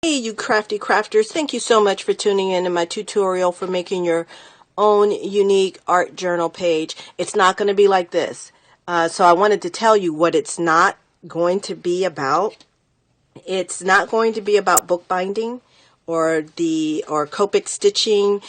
Hey you crafty crafters, thank you so much for tuning in to my tutorial for making your own unique art journal page. It's not going to be like this. So I wanted to tell you what it's not going to be about. It's not going to be about bookbinding or Copic stitching.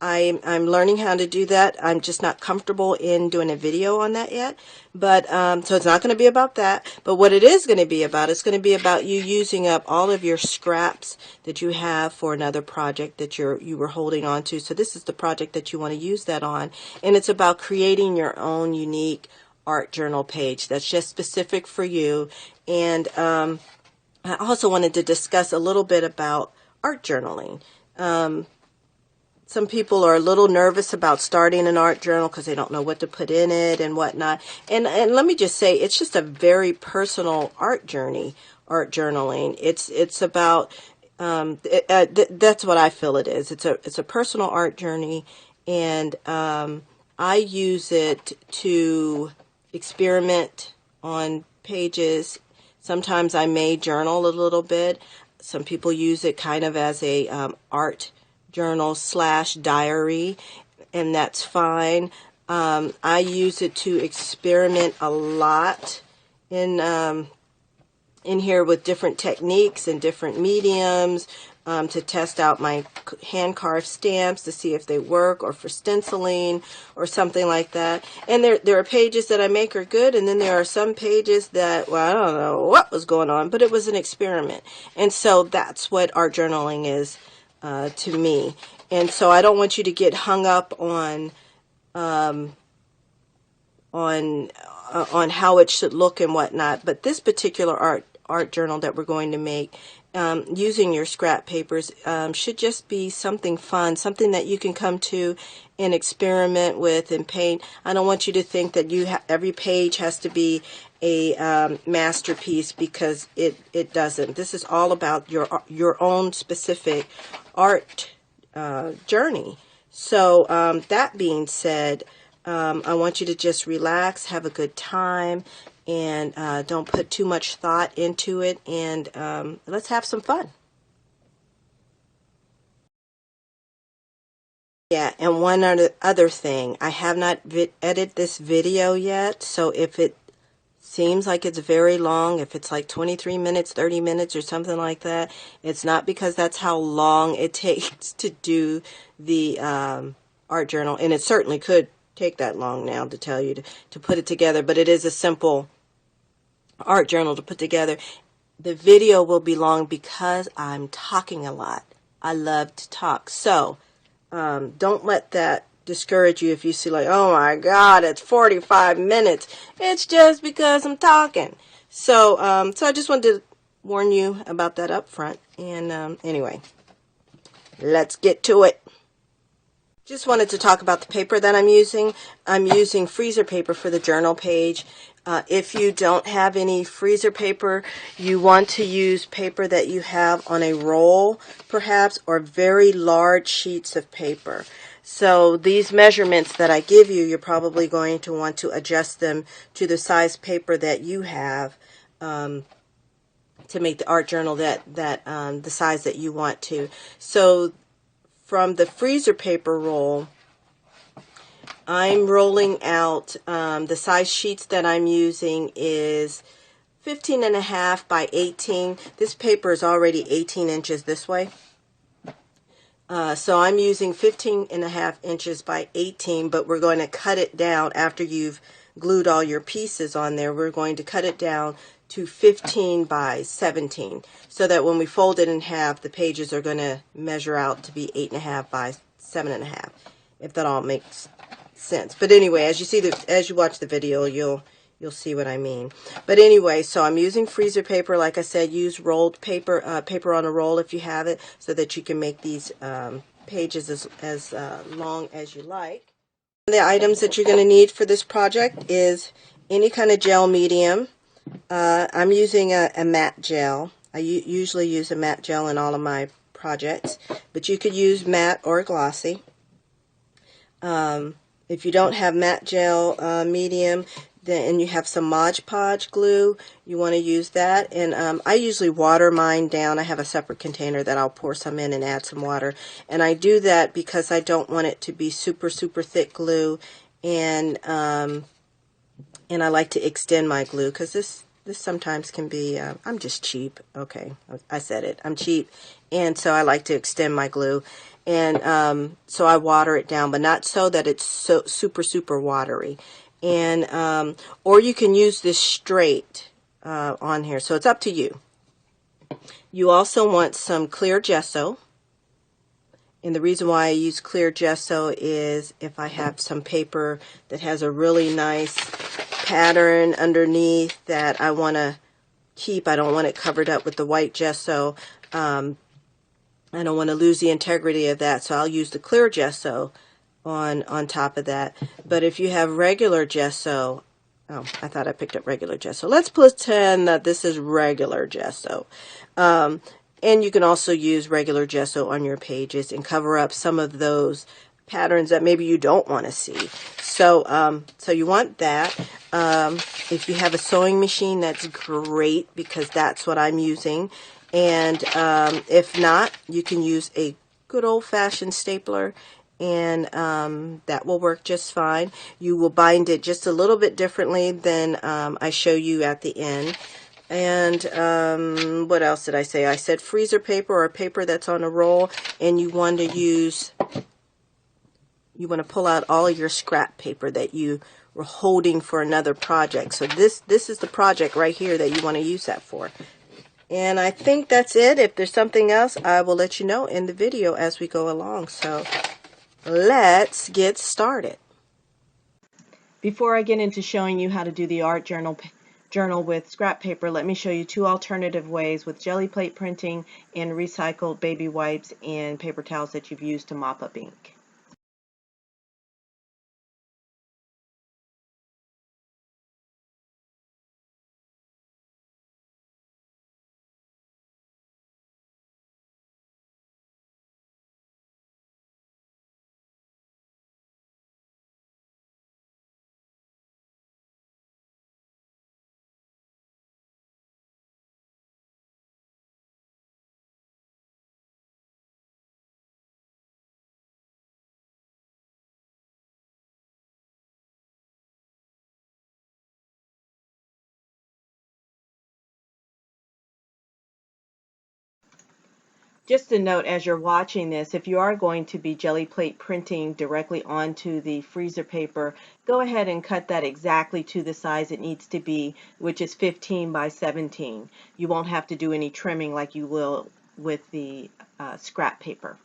I'm learning how to do that. I'm just not comfortable in doing a video on that yet. But so it's not going to be about that. But what it is going to be about, it's going to be about you using up all of your scraps that you have for another project that you were holding on to. So this is the project that you want to use that on, and it's about creating your own unique art journal page that's just specific for you. And I also wanted to discuss a little bit about art journaling. Some people are a little nervous about starting an art journal because they don't know what to put in it and whatnot. And let me just say, it's just a very personal art journey, art journaling. It's about that's what I feel it is. It's a personal art journey, and I use it to experiment on pages. Sometimes I may journal a little bit. Some people use it kind of as a art journal / diary, and that's fine. I use it to experiment a lot in here with different techniques and different mediums, to test out my hand-carved stamps to see if they work, or for stenciling or something like that. And there are pages that I make are good, and then there are some pages that, well, I don't know what was going on, but it was an experiment. And so that's what art journaling is to me. And so I don't want you to get hung up on how it should look and whatnot. But this particular art journal that we're going to make, using your scrap papers, should just be something fun, something that you can come to and experiment with and paint. I don't want you to think that every page has to be a masterpiece, because it doesn't. This is all about your own specific art journey. So that being said, I want you to just relax, have a good time, and don't put too much thought into it, and let's have some fun. Yeah, and one other thing, I have not edited this video yet, so if it seems like it's very long, if it's like 23 minutes, 30 minutes or something like that, it's not because that's how long it takes to do the art journal, and it certainly could take that long now to tell you to put it together, but it is a simple art journal to put together. The video will be long because I'm talking a lot. I love to talk. So don't let that discourage you if you see like, oh my God, it's 45 minutes. It's just because I'm talking. So so I just wanted to warn you about that up front. And anyway, let's get to it. Just wanted to talk about the paper that I'm using. I'm using freezer paper for the journal page. If you don't have any freezer paper, you want to use paper that you have on a roll, perhaps, or very large sheets of paper. So these measurements that I give you, you're probably going to want to adjust them to the size paper that you have, to make the art journal the size that you want to. So from the freezer paper roll, I'm rolling out, the size sheets that I'm using is 15.5 by 18. This paper is already 18 inches this way. So I'm using 15.5 inches by 18, but we're going to cut it down after you've glued all your pieces on there. We're going to cut it down to 15 by 17, so that when we fold it in half, the pages are going to measure out to be 8.5 by 7.5, if that all makes sense. But anyway, as you watch the video, you'll see what I mean. But anyway, so I'm using freezer paper. Like I said, use rolled paper, paper on a roll if you have it, so that you can make these pages as long as you like. The items that you're going to need for this project is any kind of gel medium. I'm using a matte gel. I usually use a matte gel in all of my projects, but you could use matte or glossy. If you don't have matte gel medium, then and you have some Mod Podge glue, you want to use that. And I usually water mine down. I have a separate container that I'll pour some in and add some water. And I do that because I don't want it to be super, super thick glue. And I like to extend my glue because this sometimes can be, I'm just cheap. Okay, I said it. I'm cheap. And so I like to extend my glue. And so I water it down, but not so that it's so super, super watery. And or you can use this straight on here. So it's up to you. You also want some clear gesso. And the reason why I use clear gesso is if I have some paper that has a really nice pattern underneath that I want to keep. I don't want it covered up with the white gesso. I don't want to lose the integrity of that, so I'll use the clear gesso on top of that. But if you have regular gesso, oh, I thought I picked up regular gesso. Let's pretend that this is regular gesso. And you can also use regular gesso on your pages and cover up some of those patterns that maybe you don't want to see. So, so you want that. If you have a sewing machine, that's great because that's what I'm using. And if not, you can use a good old-fashioned stapler, and that will work just fine. You will bind it just a little bit differently than I show you at the end. And what else did I say? I said freezer paper or paper that's on a roll, and you want to use, you want to pull out all of your scrap paper that you were holding for another project. So this is the project right here that you want to use that for. And I think that's it. If there's something else, I will let you know in the video as we go along. So let's get started. Before I get into showing you how to do the art journal with scrap paper, let me show you two alternative ways with jelly plate printing and recycled baby wipes and paper towels that you've used to mop up ink. Just a note as you're watching this, if you are going to be jelly plate printing directly onto the freezer paper, go ahead and cut that exactly to the size it needs to be, which is 15 by 17. You won't have to do any trimming like you will with the scrap paper.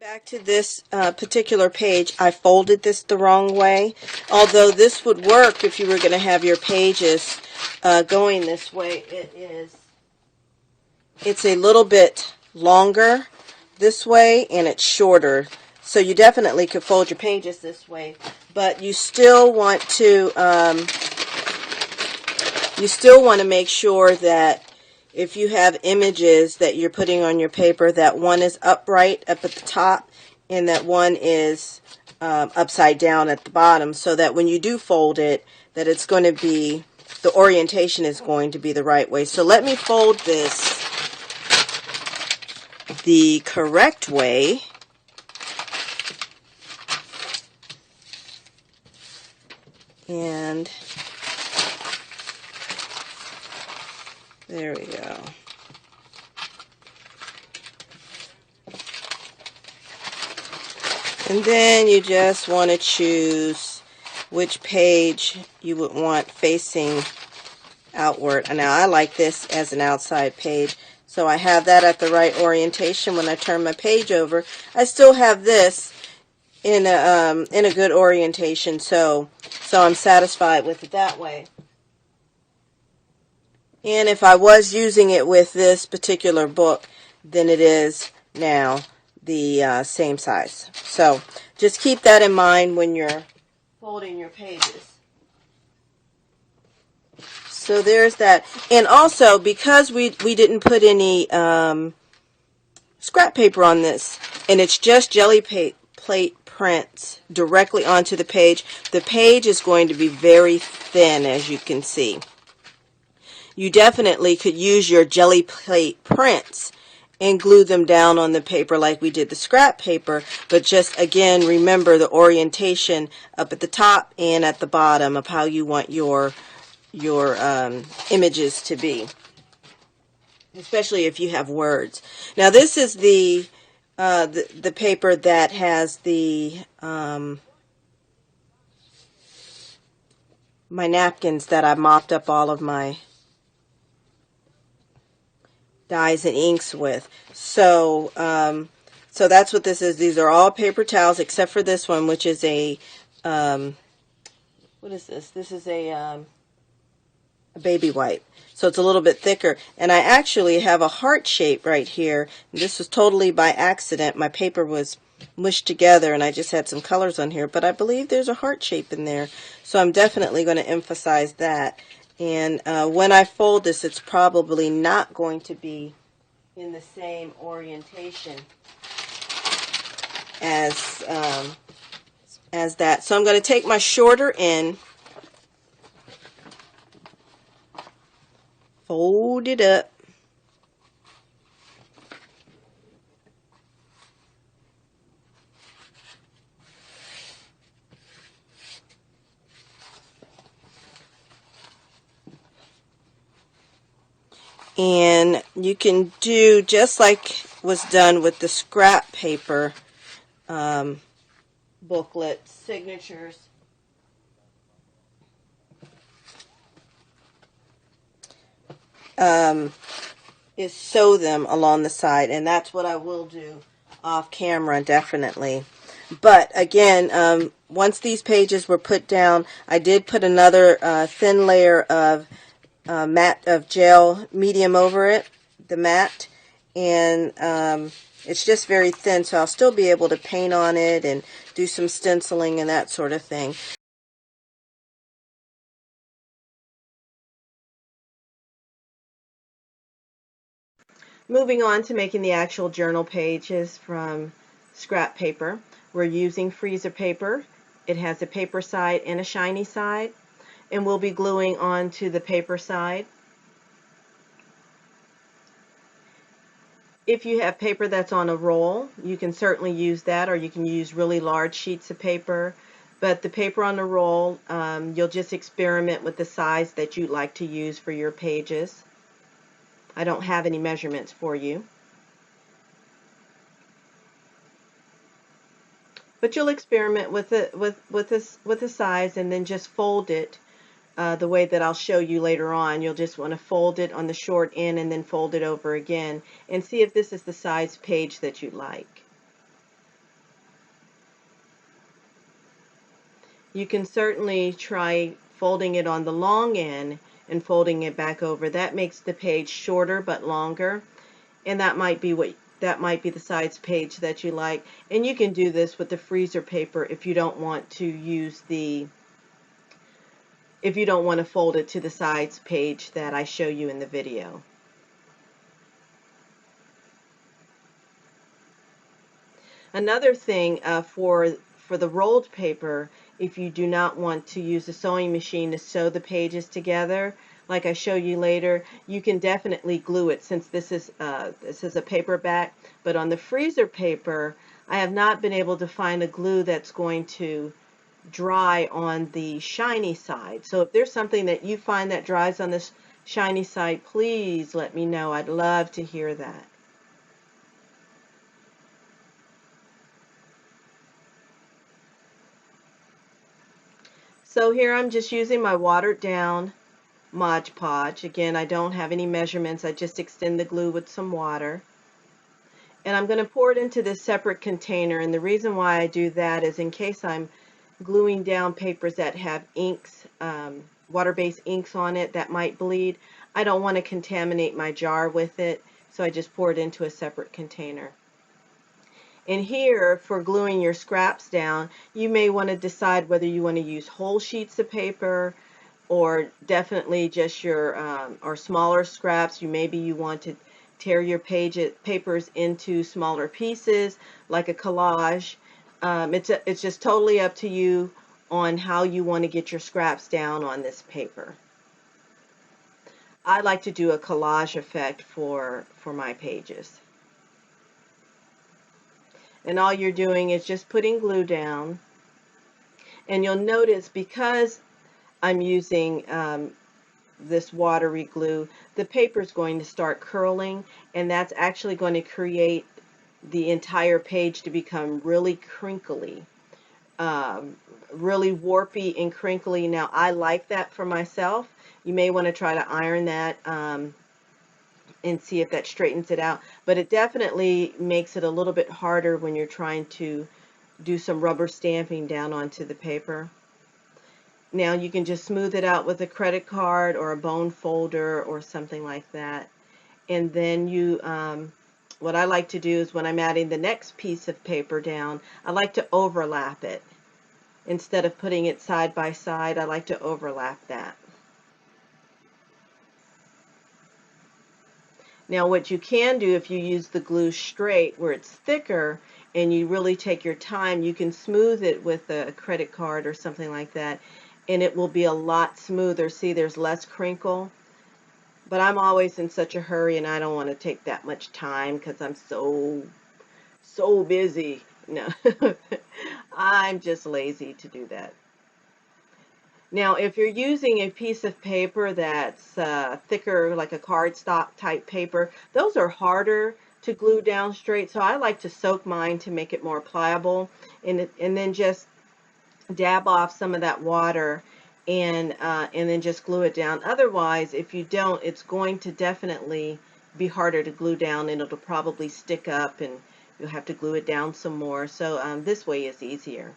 Back to this particular page, I folded this the wrong way, although this would work if you were going to have your pages going this way. It's a little bit longer this way and it's shorter, so you definitely could fold your pages this way, but you still want to make sure that if you have images that you're putting on your paper, that one is upright up at the top and that one is upside down at the bottom, so that when you do fold it, that it's going to be, the orientation is going to be the right way. So let me fold this the correct way. And there we go. And then you just want to choose which page you would want facing outward. And now I like this as an outside page, so I have that at the right orientation. When I turn my page over, I still have this in a good orientation, so I'm satisfied with it that way. And if I was using it with this particular book, then it is now the same size. So just keep that in mind when you're folding your pages. So there's that. And also, because we didn't put any scrap paper on this, and it's just jelly plate prints directly onto the page. The page is going to be very thin, as you can see. You definitely could use your jelly plate prints and glue them down on the paper like we did the scrap paper, but just again remember the orientation up at the top and at the bottom of how you want your images to be, especially if you have words. Now this is the paper that has the my napkins that I mopped up all of my dyes and inks with. So so that's what this is. These are all paper towels except for this one, which is a what is this? This is a baby wipe. So it's a little bit thicker. And I actually have a heart shape right here. This was totally by accident. My paper was mushed together and I just had some colors on here, but I believe there's a heart shape in there. So I'm definitely going to emphasize that. And when I fold this, it's probably not going to be in the same orientation as that. So I'm going to take my shorter end, fold it up, and you can do just like was done with the scrap paper booklet signatures. Is sew them along the side, and that's what I will do off camera definitely. But again, once these pages were put down, I did put another thin layer of matte of gel medium over it, the matte, and it's just very thin, so I'll still be able to paint on it and do some stenciling and that sort of thing. Moving on to making the actual journal pages from scrap paper. We're using freezer paper. It has a paper side and a shiny side, and we'll be gluing onto the paper side. If you have paper that's on a roll, you can certainly use that, or you can use really large sheets of paper. But the paper on the roll, you'll just experiment with the size that you'd like to use for your pages. I don't have any measurements for you. But you'll experiment with the size and then just fold it the way that I'll show you later on. You'll just want to fold it on the short end and then fold it over again and see if this is the size page that you like. You can certainly try folding it on the long end and folding it back over. That makes the page shorter but longer, and that might be the size page that you like. And you can do this with the freezer paper if you don't want to use if you don't want to fold it to the size page that I show you in the video. Another thing for the rolled paper, if you do not want to use a sewing machine to sew the pages together, like I show you later, you can definitely glue it, since this is a paperback. But on the freezer paper, I have not been able to find a glue that's going to dry on the shiny side. So if there's something that you find that dries on this shiny side, please let me know. I'd love to hear that. So here I'm just using my watered down Mod Podge. Again, I don't have any measurements. I just extend the glue with some water. And I'm going to pour it into this separate container. And the reason why I do that is in case I'm gluing down papers that have inks, water-based inks on it that might bleed, I don't want to contaminate my jar with it. So I just pour it into a separate container. And here, for gluing your scraps down, you may want to decide whether you want to use whole sheets of paper or definitely just your or smaller scraps. Maybe you want to tear your papers into smaller pieces like a collage. It's just totally up to you on how you want to get your scraps down on this paper. I like to do a collage effect for my pages. And all you're doing is just putting glue down. And you'll notice because I'm using this watery glue, the paper is going to start curling, and that's actually going to create the entire page to become really crinkly, really warpy and crinkly. Now, I like that for myself. You may want to try to iron that and see if that straightens it out, but it definitely makes it a little bit harder when you're trying to do some rubber stamping down onto the paper. Now you can just smooth it out with a credit card or a bone folder or something like that. And then you, what I like to do is when I'm adding the next piece of paper down, I like to overlap it. Instead of putting it side by side, I like to overlap that. Now what you can do if you use the glue straight where it's thicker and you really take your time, you can smooth it with a credit card or something like that, and it will be a lot smoother. See, there's less crinkle. But I'm always in such a hurry and I don't want to take that much time because I'm so busy. No, I'm just lazy to do that. Now, if you're using a piece of paper that's thicker, like a cardstock type paper, those are harder to glue down straight. So I like to soak mine to make it more pliable, and then just dab off some of that water and then just glue it down. Otherwise, if you don't, it's going to definitely be harder to glue down, and it'll probably stick up, and you'll have to glue it down some more. So this way is easier.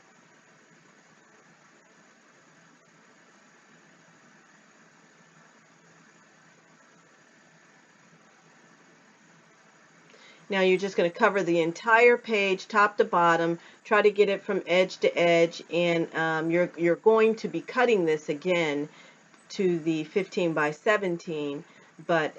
Now you're just going to cover the entire page, top to bottom, try to get it from edge to edge, and you're going to be cutting this again to the 15 by 17, but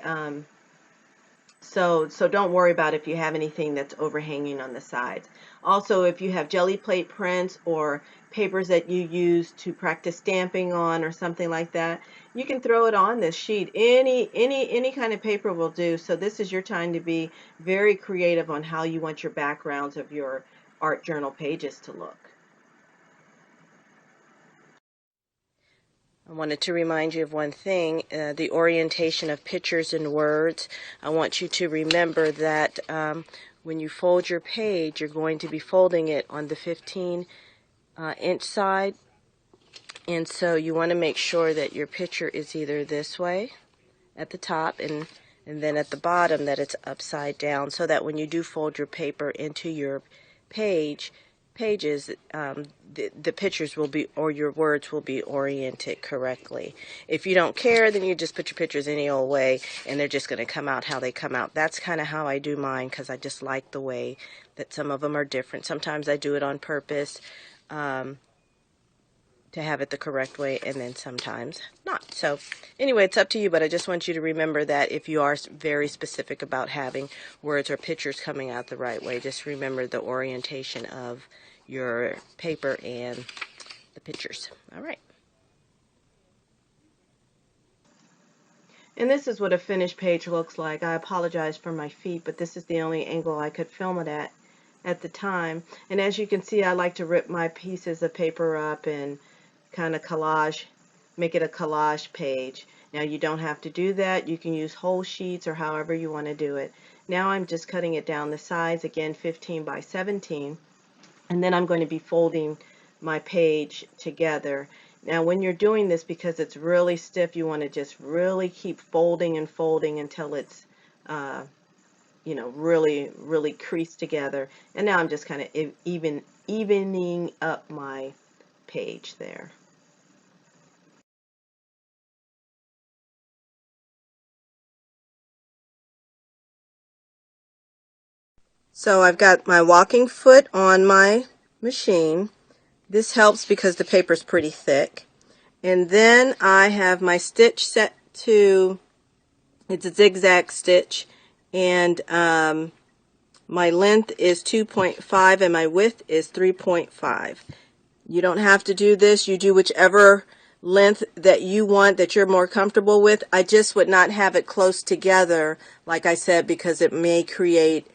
so don't worry about if you have anything that's overhanging on the sides. Also, if you have jelly plate prints or papers that you use to practice stamping on or something like that, you can throw it on this sheet. Any kind of paper will do. So this is your time to be very creative on how you want your backgrounds of your art journal pages to look. I wanted to remind you of one thing, the orientation of pictures and words. I want you to remember that when you fold your page, you're going to be folding it on the 15-inch side. And so you want to make sure that your picture is either this way at the top and then at the bottom that it's upside down, so that when you do fold your paper into your pages, the pictures will be, or your words will be oriented correctly. If you don't care, then you just put your pictures any old way and they're just going to come out how they come out. That's kind of how I do mine, because I just like the way that some of them are different. Sometimes I do it on purpose to have it the correct way, and then sometimes not. So anyway, it's up to you, but I just want you to remember that if you are very specific about having words or pictures coming out the right way, just remember the orientation of your paper and the pictures. All right. And this is what a finished page looks like. I apologize for my feet, but this is the only angle I could film it at the time. And as you can see, I like to rip my pieces of paper up and kind of collage, make it a collage page. Now you don't have to do that. You can use whole sheets or however you want to do it. Now I'm just cutting it down the sides, again 15 by 17, and then I'm going to be folding my page together. Now when you're doing this, because it's really stiff, you want to just really keep folding and folding until it's you know, really creased together. And now I'm just kind of evening up my page there. So I've got my walking foot on my machine. This helps because the paper's pretty thick. And then I have my stitch set to, it's a zigzag stitch, and my length is 2.5 and my width is 3.5. You don't have to do this. You do whichever length that you want, that you're more comfortable with. I just would not have it close together, like I said, because it may create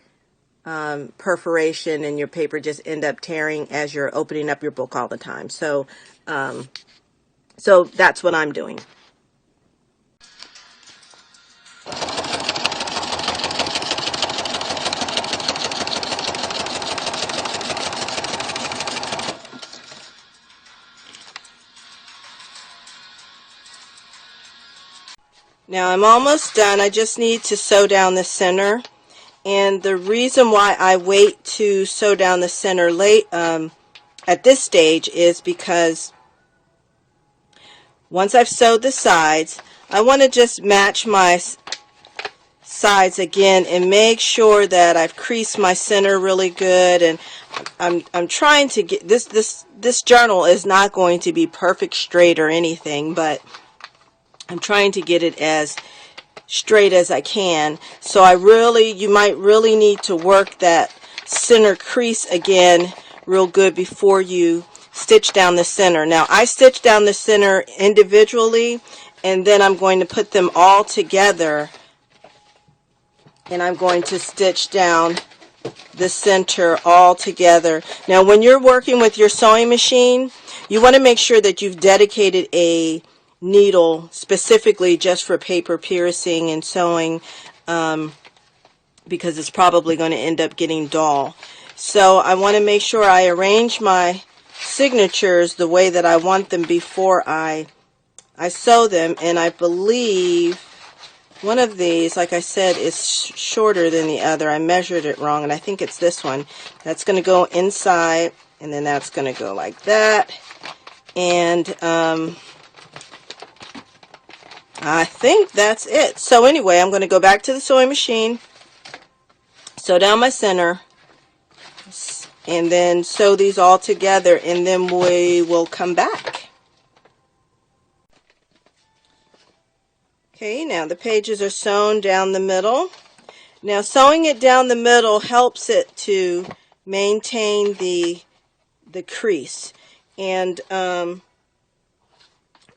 perforation and your paper just end up tearing as you're opening up your book all the time. So that's what I'm doing. Now I'm almost done. I just need to sew down the center. And the reason why I wait to sew down the center at this stage is because once I've sewed the sides, I want to just match my sides again and make sure that I've creased my center really good. And I'm trying to get this journal is not going to be perfect straight or anything, but I'm trying to get it as straight as I can. So you might really need to work that center crease again real good before you stitch down the center. Now I stitch down the center individually, and then I'm going to put them all together, and I'm going to stitch down the center all together. Now when you're working with your sewing machine, you want to make sure that you've dedicated a needle specifically just for paper piercing and sewing, because it's probably going to end up getting dull. So I want to make sure I arrange my signatures the way that I want them before I sew them. And I believe one of these, like I said, is shorter than the other. I measured it wrong, and I think it's this one. That's going to go inside, and then that's going to go like that. And I think that's it. So anyway, I'm going to go back to the sewing machine, sew down my center, and then sew these all together, and then we will come back. Okay, now the pages are sewn down the middle. Now sewing it down the middle helps it to maintain the crease. And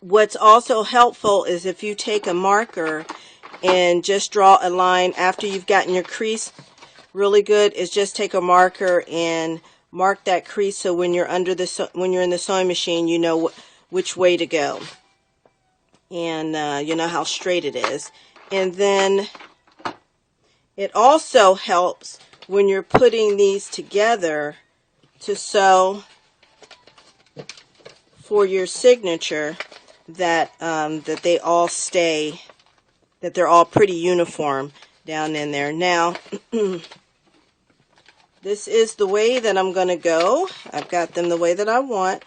what's also helpful is if you take a marker and just draw a line after you've gotten your crease really good, is just take a marker and mark that crease, so when you're in the sewing machine, you know which way to go, and you know how straight it is. And then it also helps when you're putting these together to sew for your signature that that they all stay, that they're all pretty uniform down in there. Now this is the way that I'm going to go. I've got them the way that I want,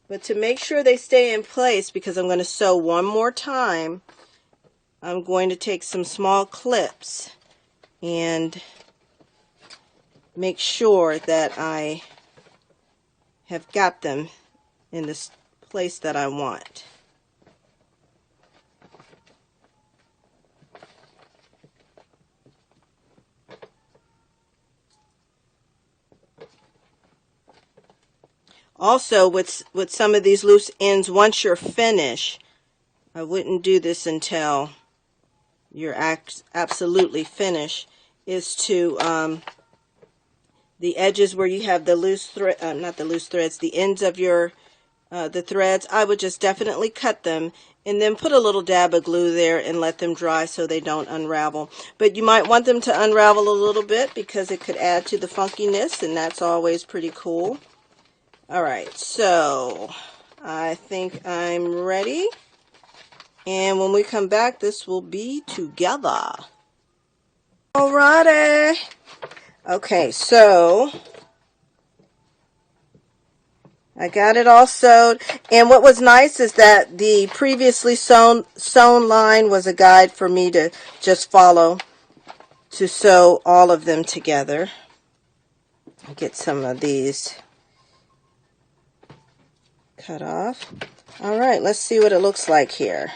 but to make sure they stay in place, because I'm going to sew one more time, I'm going to take some small clips and make sure that I have got them in this place that I want. Also, with some of these loose ends, once you're finished, I wouldn't do this until you're absolutely finished, is to the edges where you have the loose thread, not the loose threads, the ends of your the threads, I would just definitely cut them and then put a little dab of glue there and let them dry so they don't unravel. But you might want them to unravel a little bit because it could add to the funkiness, and that's always pretty cool. Alright, so I think I'm ready, and when we come back this will be together. Alrighty. Okay, so I got it all sewed, and what was nice is that the previously sewn line was a guide for me to just follow to sew all of them together. I'll get some of these cut off. Alright, let's see what it looks like here.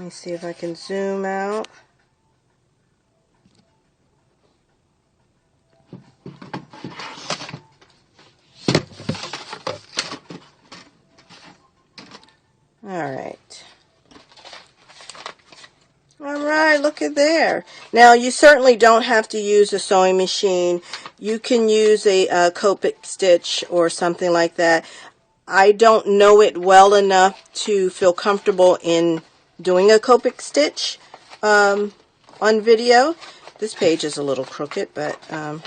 me see if I can zoom out. All right, look at there. Now, you certainly don't have to use a sewing machine. You can use a Copic stitch or something like that. I don't know it well enough to feel comfortable in doing a Copic stitch on video. This page is a little crooked, but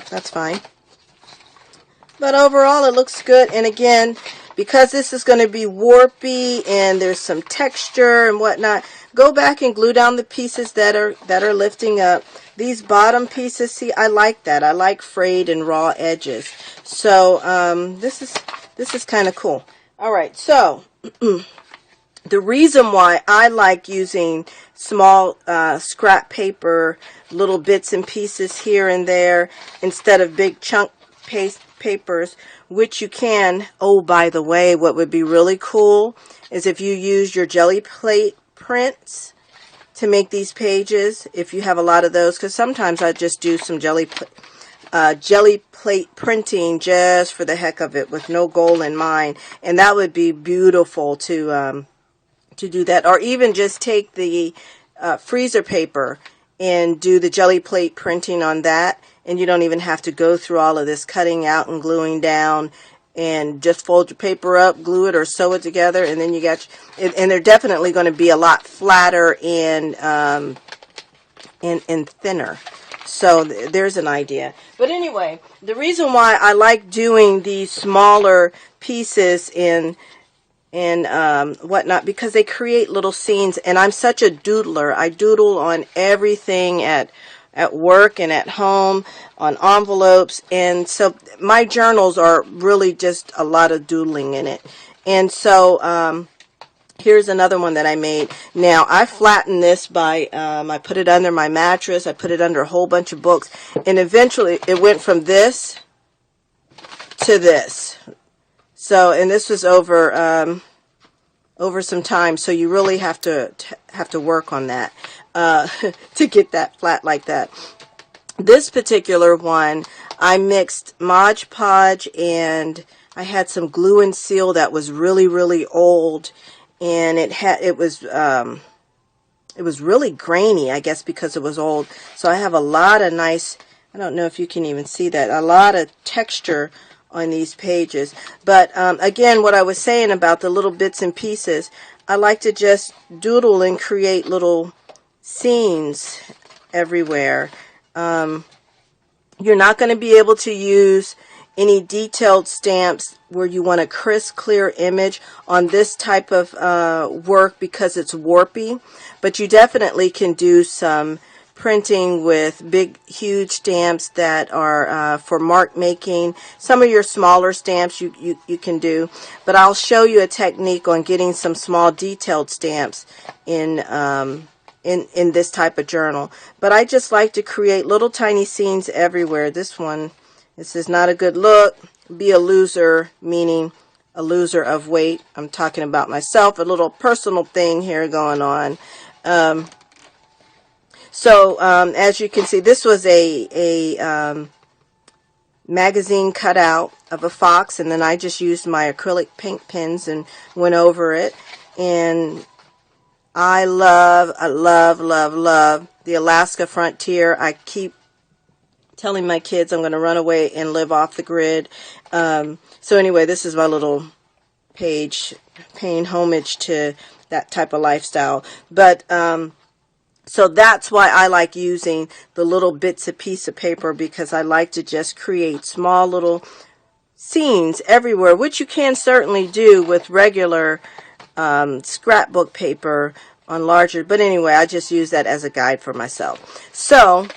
that's fine. But overall, it looks good. And again, because this is going to be warpy and there's some texture and whatnot, go back and glue down the pieces that are lifting up. These bottom pieces, see, I like that. I like frayed and raw edges. So this is kind of cool. All right, so the reason why I like using small scrap paper, little bits and pieces here and there, instead of big chunk papers, which you can, oh, by the way, what would be really cool is if you use your jelly plate prints to make these pages, if you have a lot of those, because sometimes I just do some jelly plate printing just for the heck of it with no goal in mind, and that would be beautiful to do that. Or even just take the freezer paper and do the jelly plate printing on that, and you don't even have to go through all of this cutting out and gluing down, and just fold your paper up, glue it or sew it together, and then you got, and they're definitely going to be a lot flatter and thinner. So there's an idea. But anyway, the reason why I like doing these smaller pieces and whatnot, because they create little scenes, and I'm such a doodler. I doodle on everything at work and at home, on envelopes, and so my journals are really just a lot of doodling in it. And so here's another one that I made. Now, I flattened this by, I put it under my mattress, I put it under a whole bunch of books, and eventually it went from this to this. So, and this was over some time, so you really have to work on that to get that flat like that. This particular one, I mixed Mod Podge, and I had some glue and seal that was really, really old, and it was really grainy, I guess, because it was old. So I have a lot of nice, I don't know if you can even see that, a lot of texture on these pages. But again, what I was saying about the little bits and pieces, I like to just doodle and create little scenes everywhere. You're not going to be able to use any detailed stamps where you want a crisp, clear image on this type of work because it's warpy, but you definitely can do some printing with big, huge stamps that are for mark making. Some of your smaller stamps you can do, but I'll show you a technique on getting some small detailed stamps in this type of journal. But I just like to create little tiny scenes everywhere. This is not a good look. Be a loser, meaning a loser of weight. I'm talking about myself, a little personal thing here going on. So as you can see, this was a magazine cutout of a fox, and then I just used my acrylic paint pens and went over it. And I love the Alaska Frontier. I keep telling my kids I'm going to run away and live off the grid. So anyway, this is my little page paying homage to that type of lifestyle. But so that's why I like using the little bits of piece of paper, because I like to just create small little scenes everywhere, which you can certainly do with regular scrapbook paper on larger. But anyway, I just use that as a guide for myself. So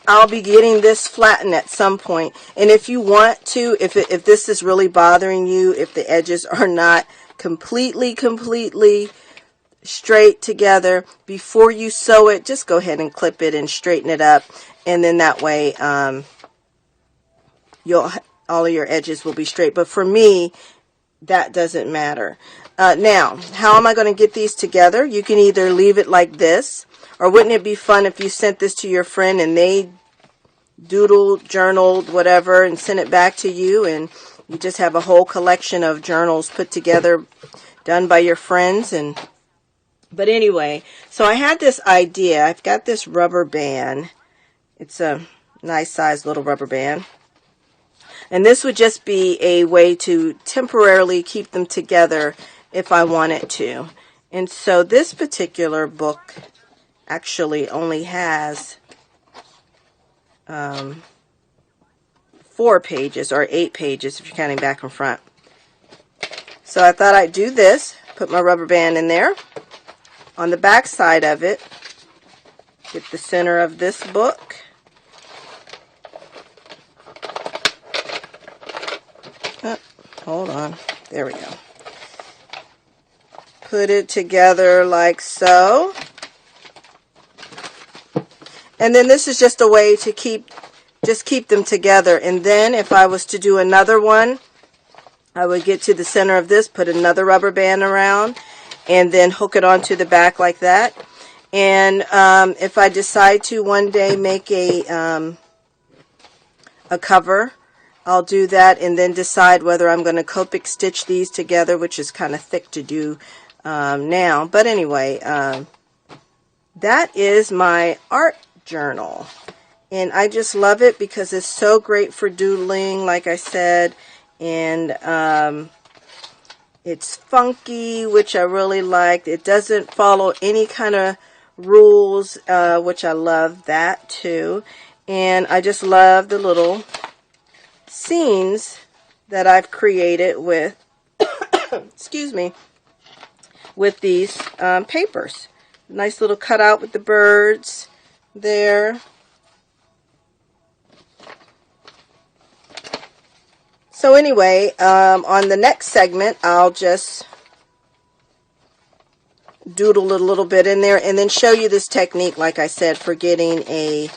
I'll be getting this flattened at some point, and if you want to, if this is really bothering you, if the edges are not completely straight together, before you sew it, just go ahead and clip it and straighten it up, and then that way all of your edges will be straight. But for me, that doesn't matter. Now, how am I going to get these together? You can either leave it like this, or wouldn't it be fun if you sent this to your friend and they doodled, journaled, whatever, and sent it back to you, and you just have a whole collection of journals put together, done by your friends. But anyway, so I had this idea. I've got this rubber band. It's a nice sized little rubber band. And this would just be a way to temporarily keep them together if I wanted to. And so this particular book actually only has 4 pages, or 8 pages if you're counting back and front. So I thought I'd do this, put my rubber band in there. On the back side of it, get the center of this book. Hold on. There we go. Put it together like so. And then this is just a way to keep them together. And then if I was to do another one, I would get to the center of this, put another rubber band around, and then hook it onto the back like that. And if I decide to one day make a cover, I'll do that, and then decide whether I'm going to Copic stitch these together, which is kind of thick to do now. But anyway, that is my art journal. And I just love it because it's so great for doodling, like I said. And it's funky, which I really liked. It doesn't follow any kind of rules, which I love that too. And I just love the little scenes that I've created with excuse me, with these papers. Nice little cutout with the birds there. So anyway, on the next segment, I'll just doodle a little bit in there and then show you this technique, like I said, for getting a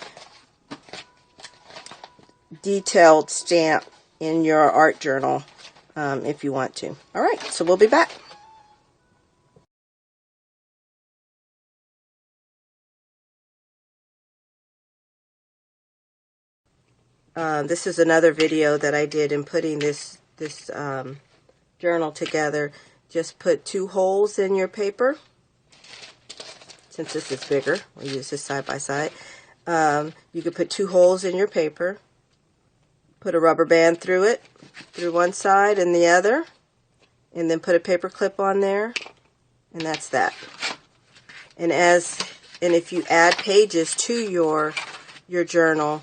detailed stamp in your art journal if you want to. All right, so we'll be back. This is another video that I did in putting this journal together. Just put 2 holes in your paper. Since this is bigger, we'll use this side by side. You could put 2 holes in your paper. Put a rubber band through it, through one side and the other, and then put a paper clip on there, and that's that. And if you add pages to your journal,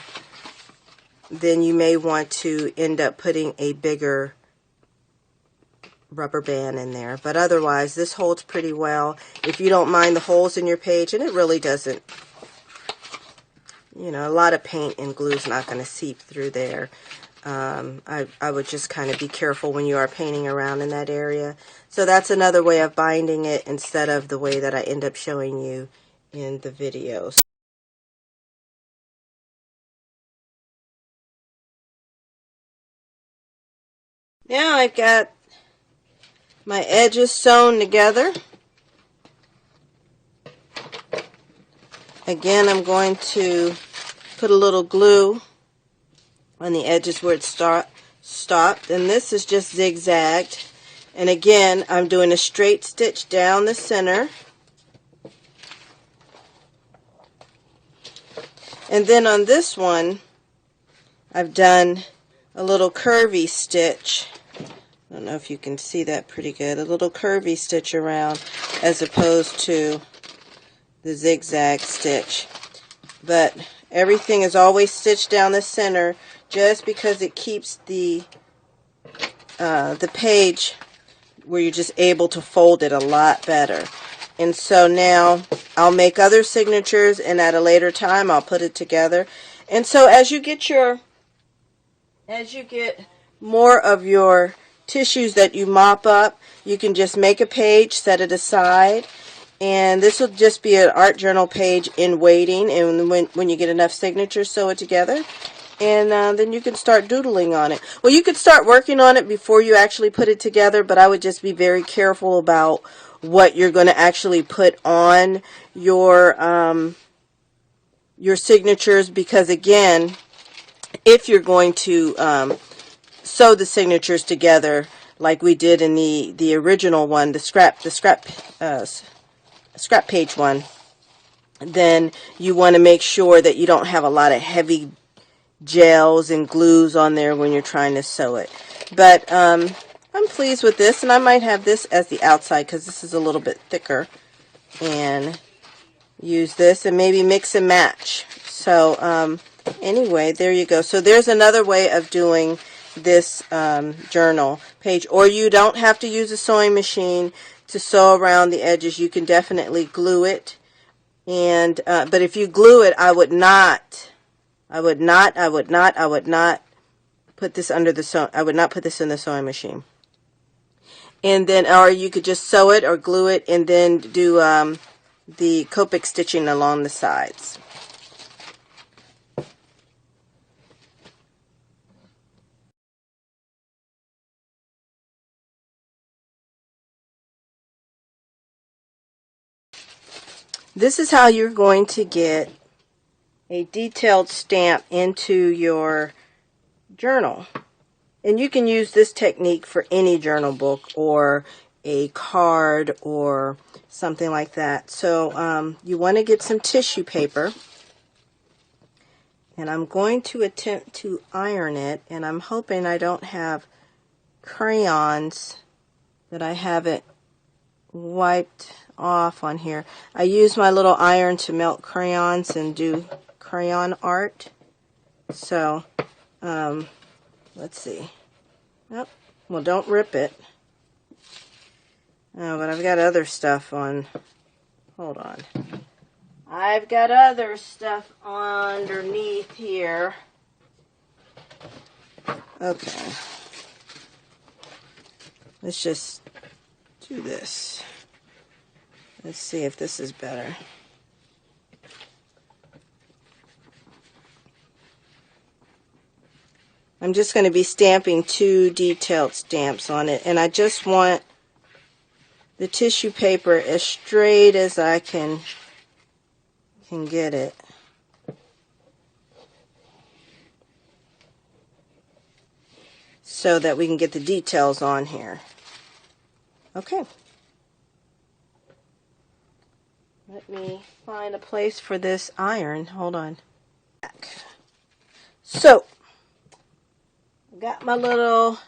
then you may want to end up putting a bigger rubber band in there. But otherwise, this holds pretty well. If you don't mind the holes in your page, and it really doesn't, you know, a lot of paint and glue is not going to seep through there. I would just kind of be careful when you are painting around in that area. So that's another way of binding it instead of the way that I end up showing you in the videos. Now I've got my edges sewn together. Again, I'm going to put a little glue on the edges where it stopped, and this is just zigzagged. And again, I'm doing a straight stitch down the center, and then on this one I've done a little curvy stitch. I don't know if you can see that pretty good. A little curvy stitch around as opposed to the zigzag stitch. But everything is always stitched down the center just because it keeps the page where you're just able to fold it a lot better. And so now I'll make other signatures, and at a later time I'll put it together. And so as you get more of your tissues that you mop up, you can just make a page, set it aside, and this will just be an art journal page in waiting. And when you get enough signatures, sew it together. and then you can start doodling on it. Well, you could start working on it before you actually put it together, but I would just be very careful about what you're going to actually put on your signatures, because again, if you're going to sew the signatures together like we did in the original one, the scrap page one, then you want to make sure that you don't have a lot of heavy gels and glues on there when you're trying to sew it. But I'm pleased with this, and I might have this as the outside because this is a little bit thicker, and use this and maybe mix and match. So anyway, there you go. So there's another way of doing this journal page. Or you don't have to use a sewing machine to sew around the edges. You can definitely glue it. And but if you glue it, I would not put this under the I would not put this in the sewing machine. And then, or you could just sew it or glue it and then do the Copic stitching along the sides. This is how you're going to get a detailed stamp into your journal. And you can use this technique for any journal book or a card or something like that. So you want to get some tissue paper. And I'm going to attempt to iron it. And I'm hoping I don't have crayons that I haven't wiped off on here. I use my little iron to melt crayons and do crayon art. So let's see. Oh, well, don't rip it. Oh, but I've got other stuff on. Hold on. I've got other stuff underneath here. Okay. Let's just do this. Let's see if this is better. I'm just going to be stamping 2 detailed stamps on it, and I just want the tissue paper as straight as I can get it. So that we can get the details on here. Okay. Let me find a place for this iron. Hold on. So, I've got my little,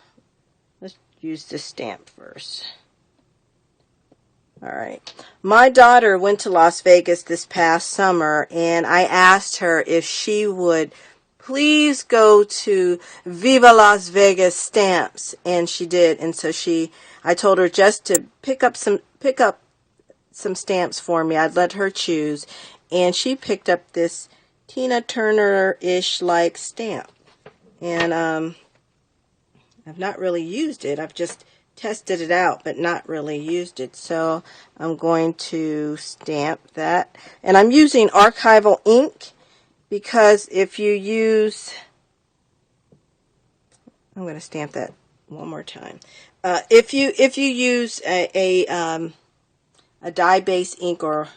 let's use this stamp first. Alright. My daughter went to Las Vegas this past summer, and I asked her if she would please go to Viva Las Vegas Stamps, and she did. And so I told her just to pick up some stamps for me. I'd let her choose, and she picked up this Tina Turner-ish like stamp, and I've not really used it. I've just tested it out, but not really used it. So I'm going to stamp that, and I'm using archival ink, because if you use, I'm going to stamp that one more time. If you use a dye-based ink, or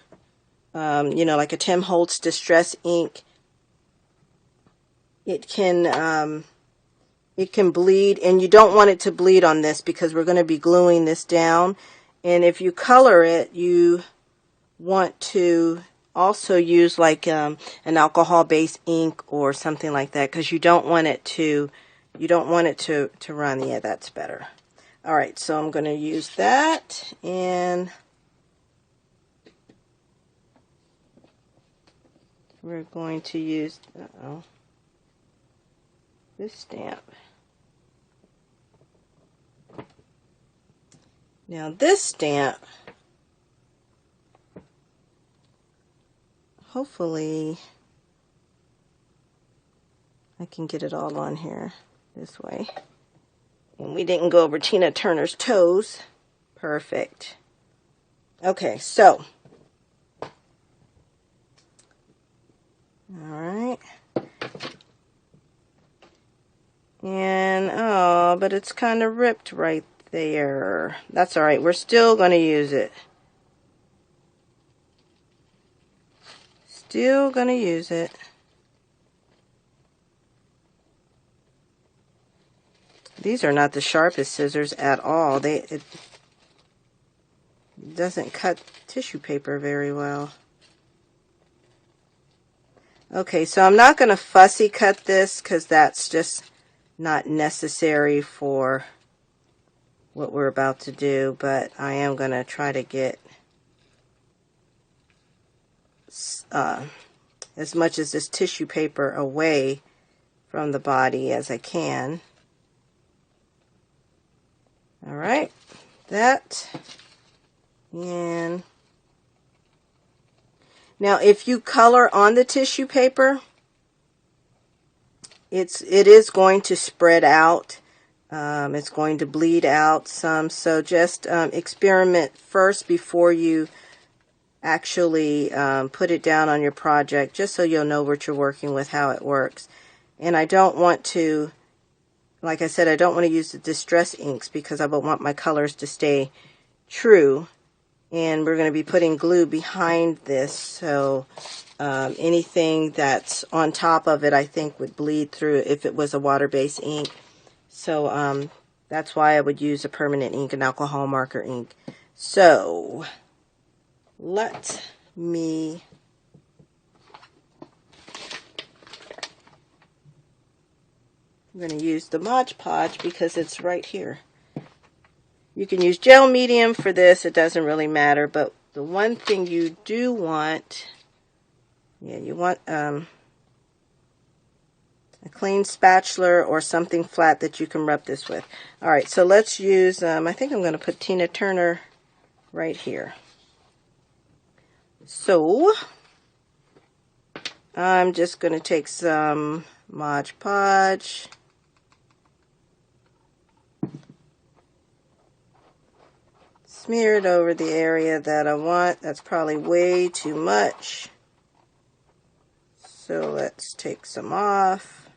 you know, like a Tim Holtz Distress ink, it can bleed, and you don't want it to bleed on this because we're going to be gluing this down. And if you color it, you want to also use like an alcohol-based ink or something like that, because you don't want it to run. Yeah, that's better. All right, so I'm going to use that, and we're going to use this stamp. Now this stamp, hopefully I can get it all on here this way. And we didn't go over Tina Turner's toes. Perfect. Okay, so, all right. Oh, but it's kind of ripped right there. That's all right. We're still going to use it. Still going to use it. These are not the sharpest scissors at all. It doesn't cut tissue paper very well. Okay, so I'm not going to fussy cut this because that's just not necessary for what we're about to do, but I am going to try to get as much of this tissue paper away from the body as I can. All right, that. And now if you color on the tissue paper, it is going to spread out. It's going to bleed out some, so just experiment first before you actually put it down on your project, just so you'll know what you're working with, how it works. And I don't want to, like I said, I don't want to use the distress inks because I want my colors to stay true. And we're going to be putting glue behind this, so anything that's on top of it I think would bleed through if it was a water-based ink. So that's why I would use a permanent ink, an alcohol marker ink. So let me I'm going to use the Mod Podge because it's right here. You can use gel medium for this, it doesn't really matter, but the one thing you do want, you want a clean spatula or something flat that you can rub this with. Alright, so let's use, I think I'm going to put Tina Turner right here. So, I'm just going to take some Mod Podge. Smear it over the area that I want. That's probably way too much. So let's take some off.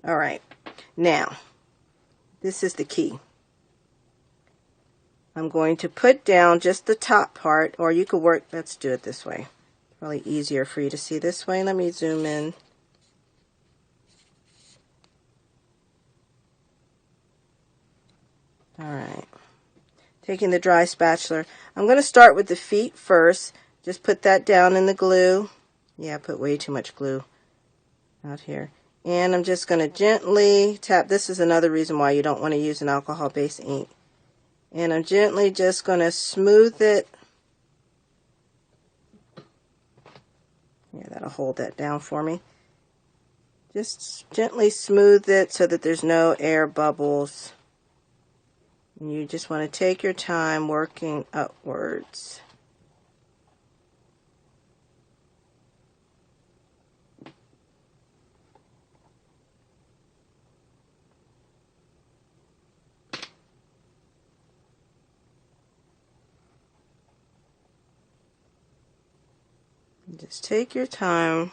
All right. Now, this is the key. I'm going to put down just the top part, or you could work, let's do it this way. Probably easier for you to see this way. Let me zoom in. Alright, taking the dry spatula. I'm going to start with the feet first. Just put that down in the glue. Yeah, I put way too much glue out here. And I'm just going to gently tap. This is another reason why you don't want to use an alcohol-based ink. And I'm gently just going to smooth it. Yeah, that'll hold that down for me. Just gently smooth it so that there's no air bubbles. And you just want to take your time working upwards. Just take your time.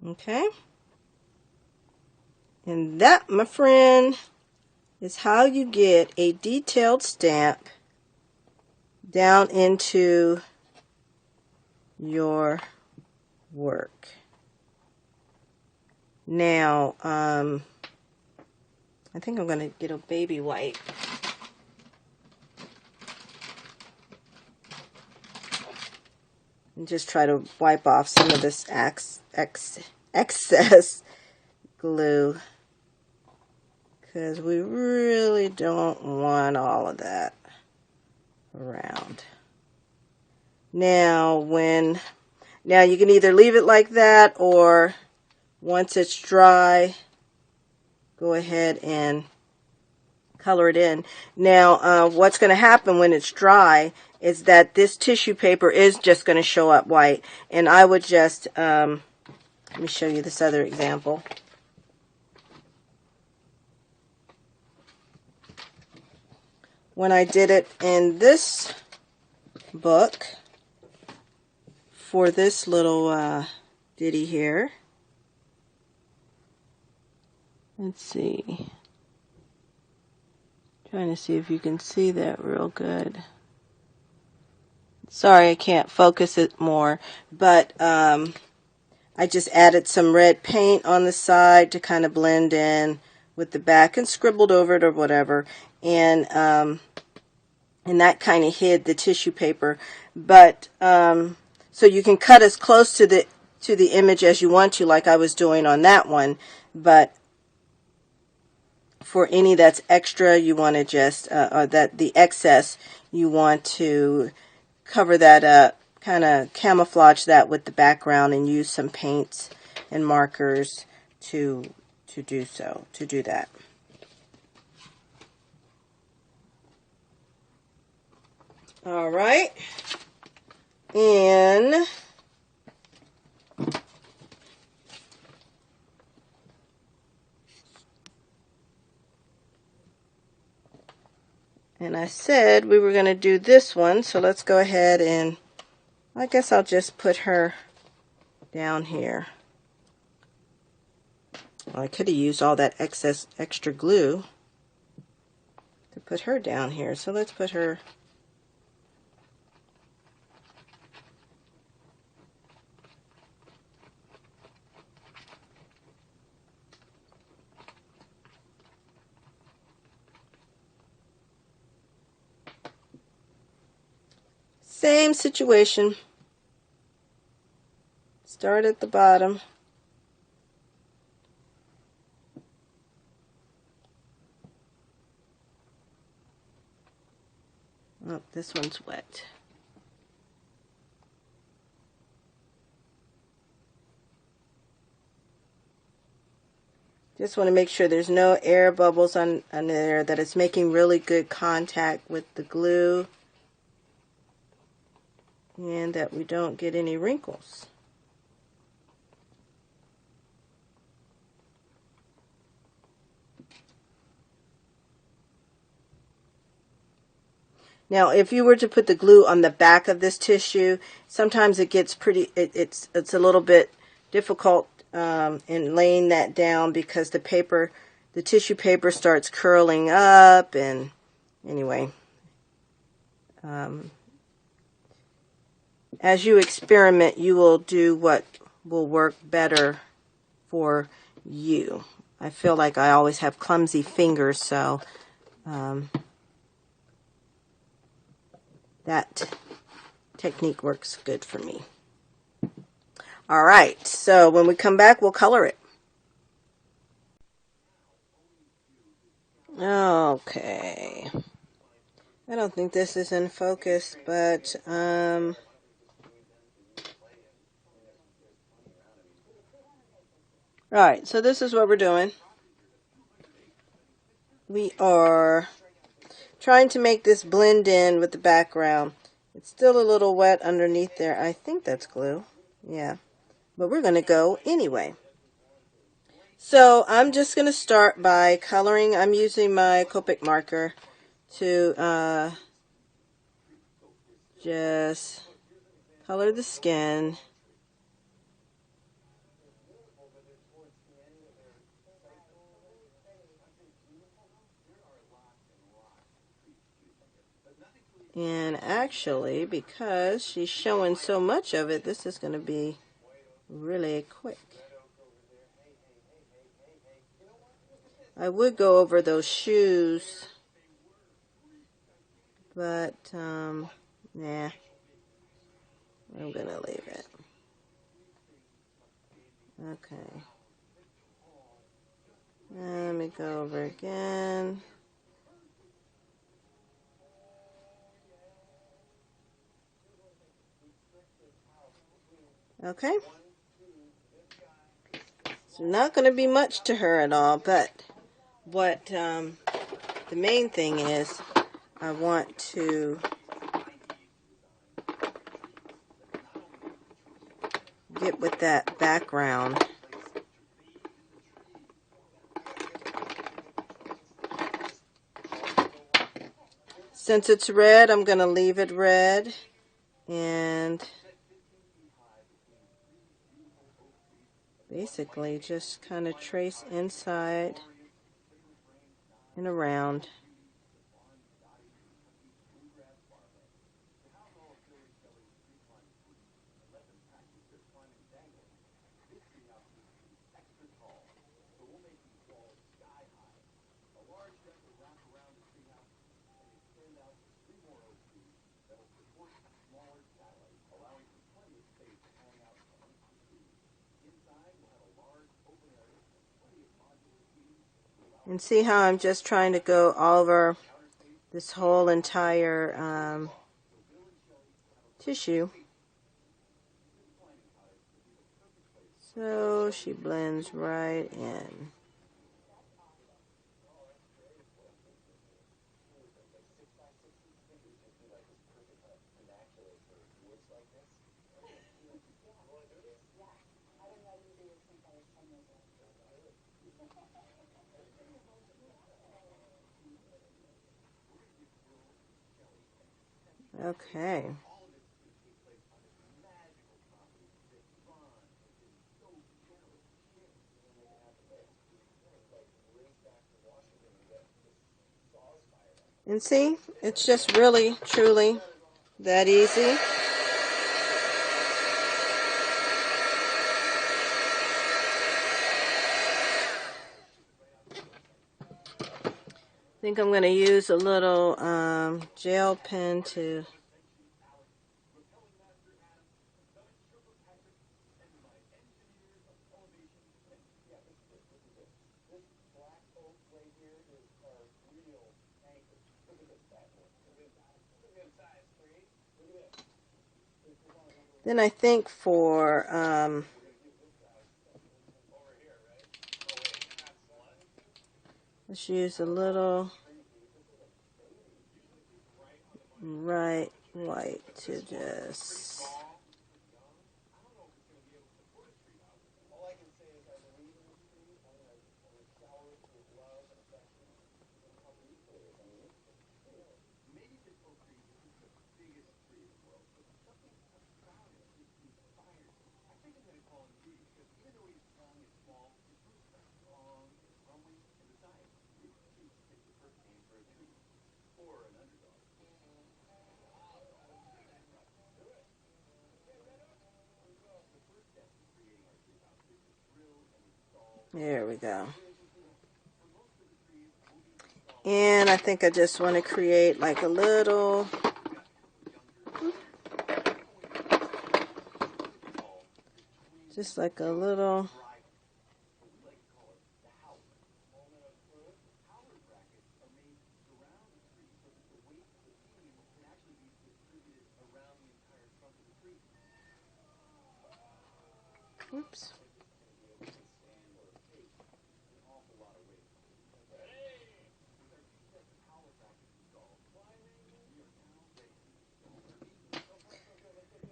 Okay, and that, my friend, is how you get a detailed stamp down into your work. Now, I think I'm going to get a baby wipe. And just try to wipe off some of this excess glue, because we really don't want all of that around. Now you can either leave it like that, or once it's dry, go ahead and color it in. Now what's going to happen when it's dry is that this tissue paper is just going to show up white, and I would just Let me show you this other example. When I did it in this book for this little ditty here, let's see, trying to see if you can see that real good. Sorry, I can't focus it more, but I just added some red paint on the side to kind of blend in with the back and scribbled over it or whatever, and that kind of hid the tissue paper. But so you can cut as close to the image as you want to, like I was doing on that one. But for any that's extra, you want to just or that the excess, you want to cover that up, kind of camouflage that with the background, and use some paints and markers to do that. All right, and I said we were going to do this one, so let's go ahead and I guess I'll just put her down here. Well, I could have used all that extra glue to put her down here, so let's put her same situation. Start at the bottom. Oh, this one's wet. Just want to make sure there's no air bubbles on there, that it's making really good contact with the glue, and that we don't get any wrinkles. Now, if you were to put the glue on the back of this tissue, sometimes it gets pretty, it's a little bit difficult in laying that down, because the tissue paper starts curling up, and anyway, as you experiment, you will do what will work better for you. I feel like I always have clumsy fingers, so that technique works good for me. All right, so when we come back, we'll color it. Okay. I don't think this is in focus, but Alright, so this is what we're doing. We are trying to make this blend in with the background. It's still a little wet underneath there. I think that's glue. Yeah. But we're going to go anyway. So I'm just going to start by coloring. I'm using my Copic marker to just color the skin. And actually, because she's showing so much of it, this is going to be really quick. I would go over those shoes, but nah, I'm going to leave it. Okay. Let me go over again. Okay. So not going to be much to her at all, but what the main thing is, I want to get with that background. Since it's red, I'm going to leave it red and basically just kind of trace inside and around. And see how I'm just trying to go over this whole entire tissue. So she blends right in. Okay. And see, it's just really, truly that easy. I think I'm going to use a little gel pen to then I think for let's use a little right white to just there we go. And I think I just want to create like a little just like a little oops.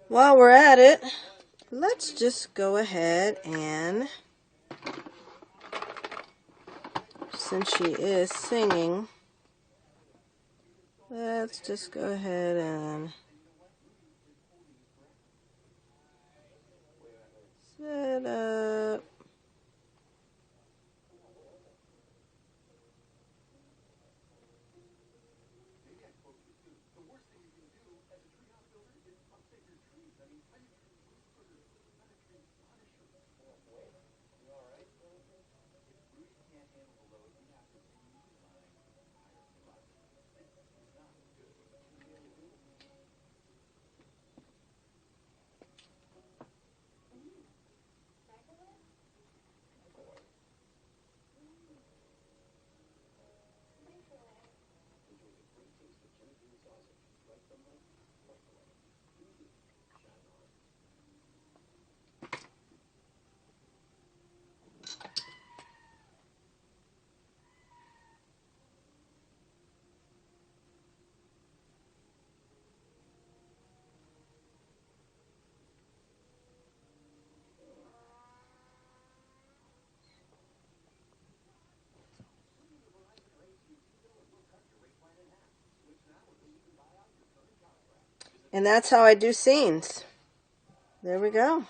While we're at it, let's just go ahead and, since she is singing, let's just go ahead and set up. And that's how I do scenes. There we go.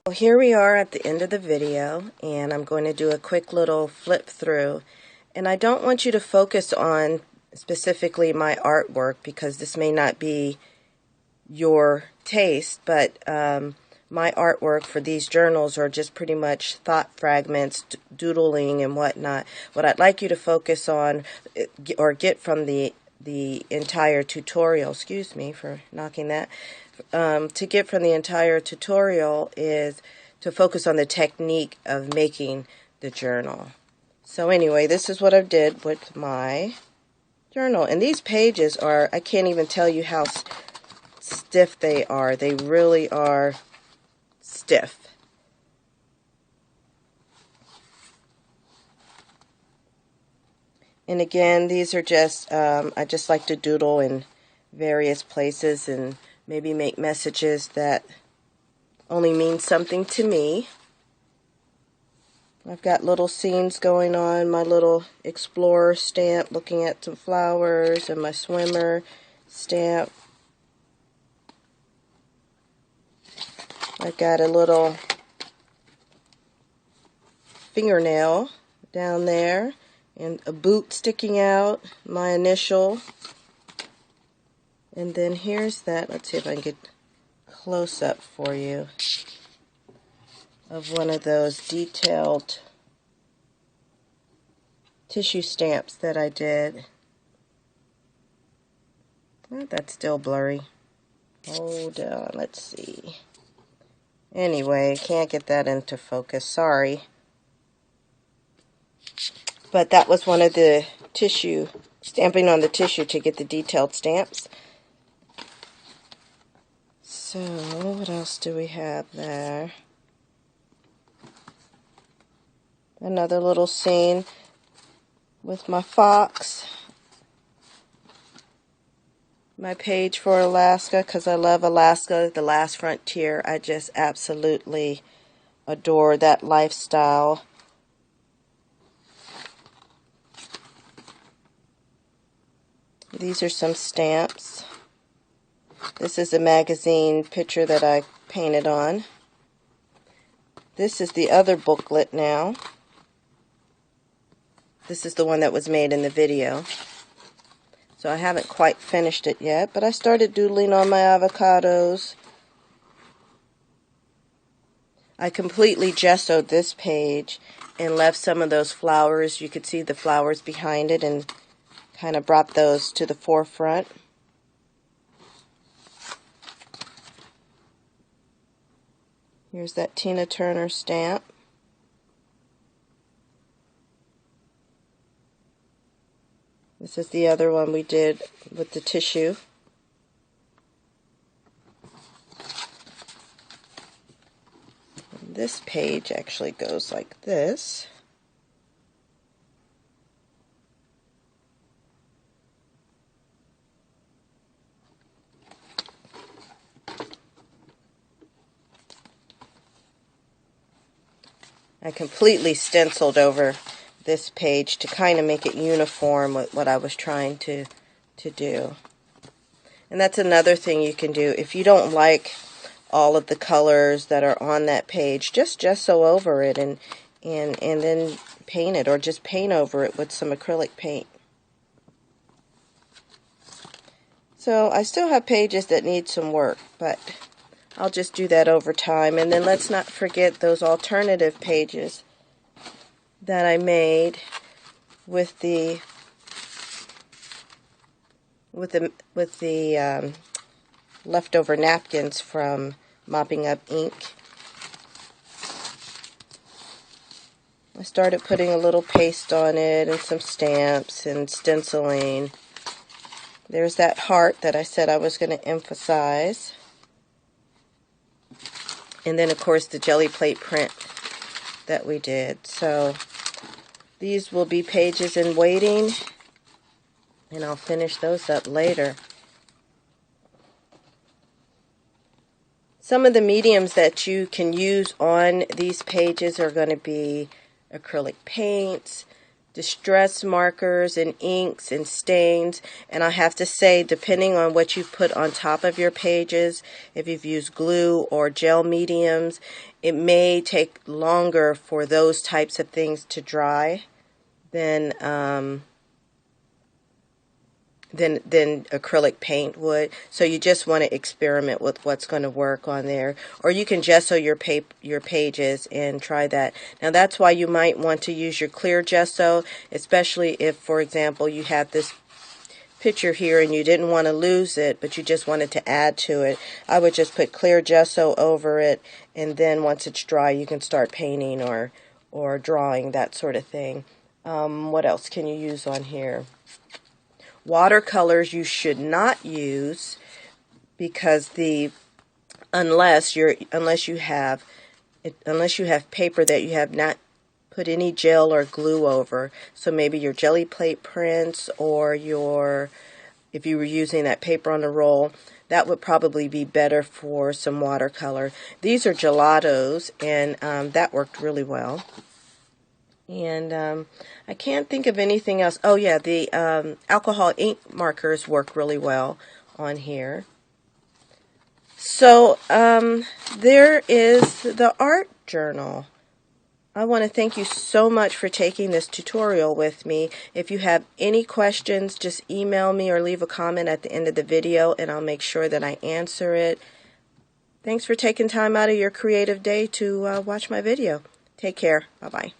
Well, here we are at the end of the video, and I'm going to do a quick little flip through. And I don't want you to focus on specifically my artwork because this may not be your taste, but my artwork for these journals are just pretty much thought fragments, doodling and whatnot. What I'd like you to focus on or get from the entire tutorial, excuse me for knocking that, to get from the entire tutorial is to focus on the technique of making the journal. So anyway, this is what I did with my journal. And these pages are, I can't even tell you how stiff they are. They really are stiff. And again, these are just, I just like to doodle in various places and maybe make messages that only mean something to me. I've got little scenes going on, my little explorer stamp looking at some flowers, and my swimmer stamp. I've got a little fingernail down there and a boot sticking out, my initial. And then here's that, let's see if I can get close up for you, of one of those detailed tissue stamps that I did. Oh, that's still blurry. Hold on, let's see. Anyway, can't get that into focus, sorry. But that was one of the tissue, stamping on the tissue to get the detailed stamps. So, what else do we have there? Another little scene with my fox. My page for Alaska, because I love Alaska, the last frontier. I just absolutely adore that lifestyle. These are some stamps. This is a magazine picture that I painted on. This is the other booklet now. This is the one that was made in the video. So I haven't quite finished it yet, but I started doodling on my avocados. I completely gessoed this page and left some of those flowers. You could see the flowers behind it and kind of brought those to the forefront. Here's that Tina Turner stamp. This is the other one we did with the tissue. And this page actually goes like this. I completely stenciled over this page to kind of make it uniform with what I was trying to do. And that's another thing you can do. If you don't like all of the colors that are on that page, just gesso over it and then paint it, or just paint over it with some acrylic paint. So I still have pages that need some work, but I'll just do that over time. And then let's not forget those alternative pages that I made with the leftover napkins from Mopping Up Ink. I started putting a little paste on it and some stamps and stenciling. There's that heart that I said I was going to emphasize. And then, of course, the jelly plate print that we did. So these will be pages in waiting, and I'll finish those up later. Some of the mediums that you can use on these pages are going to be acrylic paints, distress markers and inks and stains. And I have to say, depending on what you put on top of your pages, if you've used glue or gel mediums, it may take longer for those types of things to dry than acrylic paint would. So you just want to experiment with what's going to work on there. Or you can gesso your pages and try that. Now that's why you might want to use your clear gesso, especially if, for example, you have this picture here and you didn't want to lose it, but you just wanted to add to it. I would just put clear gesso over it, and then once it's dry you can start painting or drawing, that sort of thing. What else can you use on here? Watercolors you should not use, because unless you have paper that you have not put any gel or glue over. So maybe your jelly plate prints, or if you were using that paper on a roll, that would probably be better for some watercolor. These are gelatos, and that worked really well. And I can't think of anything else. Oh yeah, the alcohol ink markers work really well on here. So there is the art journal. I want to thank you so much for taking this tutorial with me. If you have any questions, just email me or leave a comment at the end of the video, and I'll make sure that I answer it. Thanks for taking time out of your creative day to watch my video. Take care. Bye-bye.